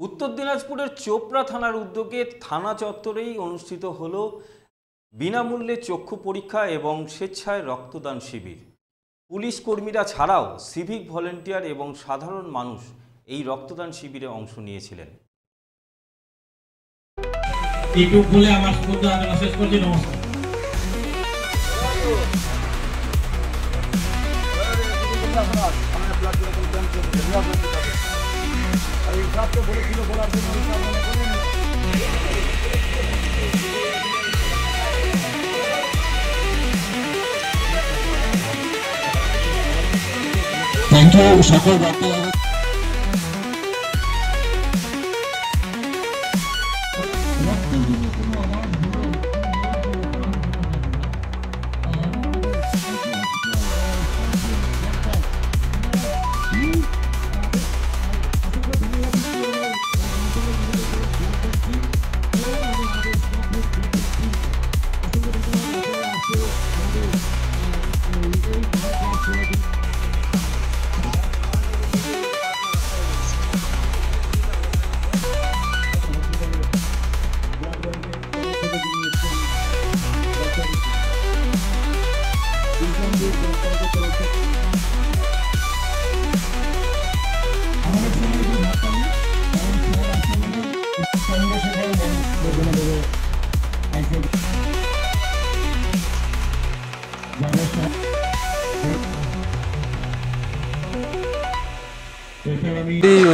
উত্তর দিনাজপুরের চোপড়া থানার উদ্যোগে থানা চত্বরেই অনুষ্ঠিত হলো বিনামূল্যে চক্ষু পরীক্ষা এবং স্বেচ্ছায় রক্তদান শিবির। পুলিশ কর্মীরা ছাড়াও সিভিক ভলেন্টিয়ার এবং সাধারণ মানুষ এই রক্তদান শিবিরে অংশ নিয়েছিলেন। Thank you, সকল ডাক্তার।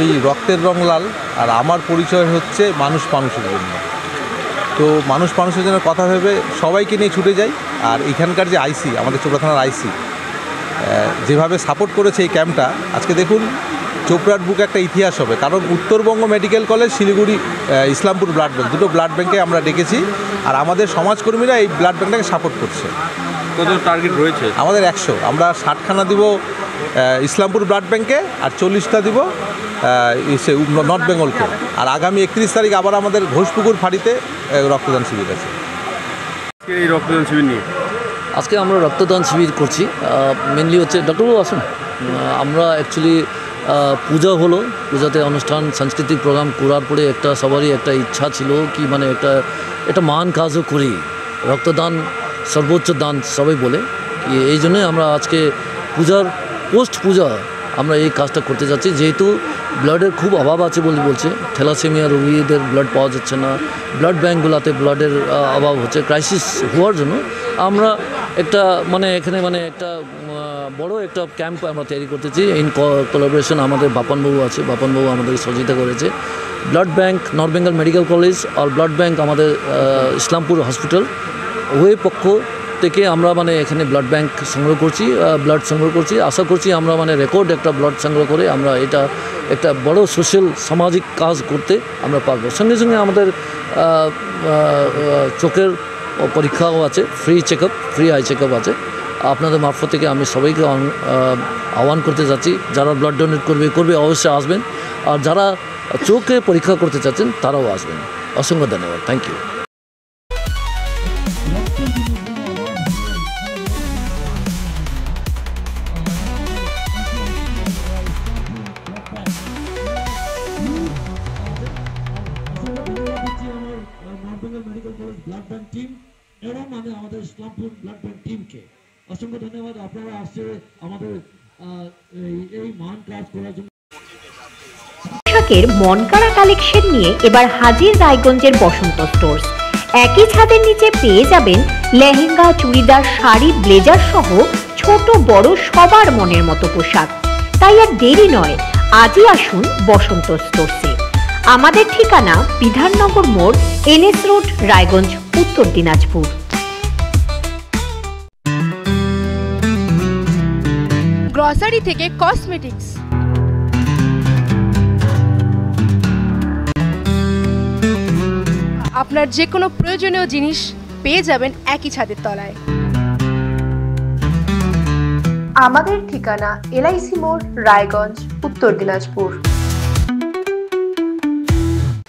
ওই রক্তের রং লাল, আর আমার পরিচয় হচ্ছে মানুষ মানুষের জন্য। তো মানুষ মানুষের জন্য কথা ভেবে সবাইকে নিয়ে ছুটে যাই। আর এখানকার যে আইসি, আমাদের চোপড়া থানার আইসি যেভাবে সাপোর্ট করেছে এই ক্যাম্পটা, আজকে দেখুন চোপড়ার বুকে একটা ইতিহাস হবে। কারণ Uttarbanga medical college, Siliguri Islampur blood bank, দুটো ব্লাড ব্যাঙ্কে আমরা ডেকেছি। আর আমাদের সমাজকর্মীরা এই ব্লাড ব্যাঙ্কটাকে সাপোর্ট করছে। কত টার্গেট রয়েছে? আমাদের 100। আমরা 60খানা দিব ইসলামপুর ব্লাড ব্যাঙ্কে, আর 40টা দিব নর্থ বেঙ্গলকে। আর আগামী 31 তারিখ আবার আমাদের ঘোষপুকুর ফাঁড়িতে রক্তদান শিবির আছে। এই রক্তদান শিবির নিয়ে আজকে আমরা রক্তদান শিবির করছি। মেনলি হচ্ছে ডক্টরবাবু আসুন, আমরা অ্যাকচুয়ালি পূজা হলো, পূজাতে অনুষ্ঠান সাংস্কৃতিক প্রোগ্রাম করার পরে একটা সবারই একটা ইচ্ছা ছিল কি মানে একটা মহান কাজও করি, রক্তদান সর্বোচ্চ দান সবাই বলে। এই জন্যই আমরা আজকে পূজার পোস্ট পূজা আমরা এই কাজটা করতে যাচ্ছি। যেহেতু ব্লাডের খুব অভাব আছে বলছে, থ্যালাসেমিয়া রোগীদের ব্লাড পাওয়া যাচ্ছে না, ব্লাড ব্যাঙ্কগুলোতে ব্লাডের অভাব হচ্ছে, ক্রাইসিস হওয়ার জন্য আমরা একটা এখানে একটা বড় একটা ক্যাম্প আমরা তৈরি করতেছি। ইন কোলাবোরেশন আমাদের বাপনবাবু আছে, বাপনবাবু আমাদের সহযোগিতা করেছে। Blood bank North Bengal medical college আর ব্লাড ব্যাঙ্ক আমাদের ইসলামপুর হসপিটাল উভয় পক্ষ থেকে আমরা এখানে ব্লাড ব্যাঙ্ক ব্লাড সংগ্রহ করছি। আশা করছি আমরা রেকর্ড একটা ব্লাড সংগ্রহ করে আমরা এটা একটা বড় সোশ্যাল সামাজিক কাজ করতে আমরা পারবো। সঙ্গে সঙ্গে আমাদের চোখের পরীক্ষাও আছে, ফ্রি আই চেকআপ আছে। আপনাদের মারফত থেকে আমি সবাইকে আহ্বান করতে যাচ্ছি, যারা ব্লাড ডোনেট করবে অবশ্যই আসবেন, আর যারা চোখে পরীক্ষা করতে চাচ্ছেন তারাও আসবেন। অসংখ্য ধন্যবাদ। Thank you. Blood bank team এবং আমাদের ইসলামপুর ব্লাড ব্যাংক টিমকে অসংখ্য ধন্যবাদ। আপনারা আসছে আমাদের এই মহান কাজ করার জন্য। পোশাকের মনকাড়া কালেকশন নিয়ে এবার হাজির রায়গঞ্জের বসন্ত স্টোর্স। একই ছাদের নিচে পেয়ে যাবেন লেহেঙ্গা, চুড়িদার, শাড়ি, ব্লেজার সহ ছোট বড় সবার মনের মতো পোশাক। তাই আর দেরি নয়, আজই আসুন বসন্ত স্টোর্সে। আমাদের ঠিকানা বিধাননগর মোড়, NS রোড, রায়গঞ্জ, উত্তর দিনাজপুর। গ্রসারি থেকে কসমেটিক্স, আপনার যে কোনো প্রয়োজনীয় জিনিস পেয়ে যাবেন একই ছাদের তলায়। আমাদের ঠিকানা LIC মোড়, রায়গঞ্জ, উত্তর দিনাজপুর।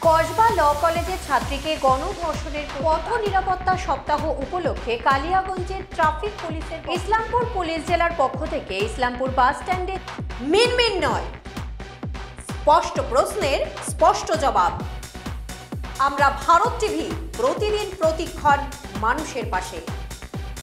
কসবা ল কলেজের ছাত্রীকে গণধর্ষণের পথ নিরাপত্তা সপ্তাহ উপলক্ষে কালিয়াগঞ্জের ট্রাফিক পুলিশের ইসলামপুর পুলিশ জেলার পক্ষ থেকে ইসলামপুর বাস স্ট্যান্ডে মিনমিন নয় স্পষ্ট প্রশ্নের স্পষ্ট জবাব। আমরা ভারত টিভি, প্রতিদিন প্রতিক্ষণ মানুষের পাশে।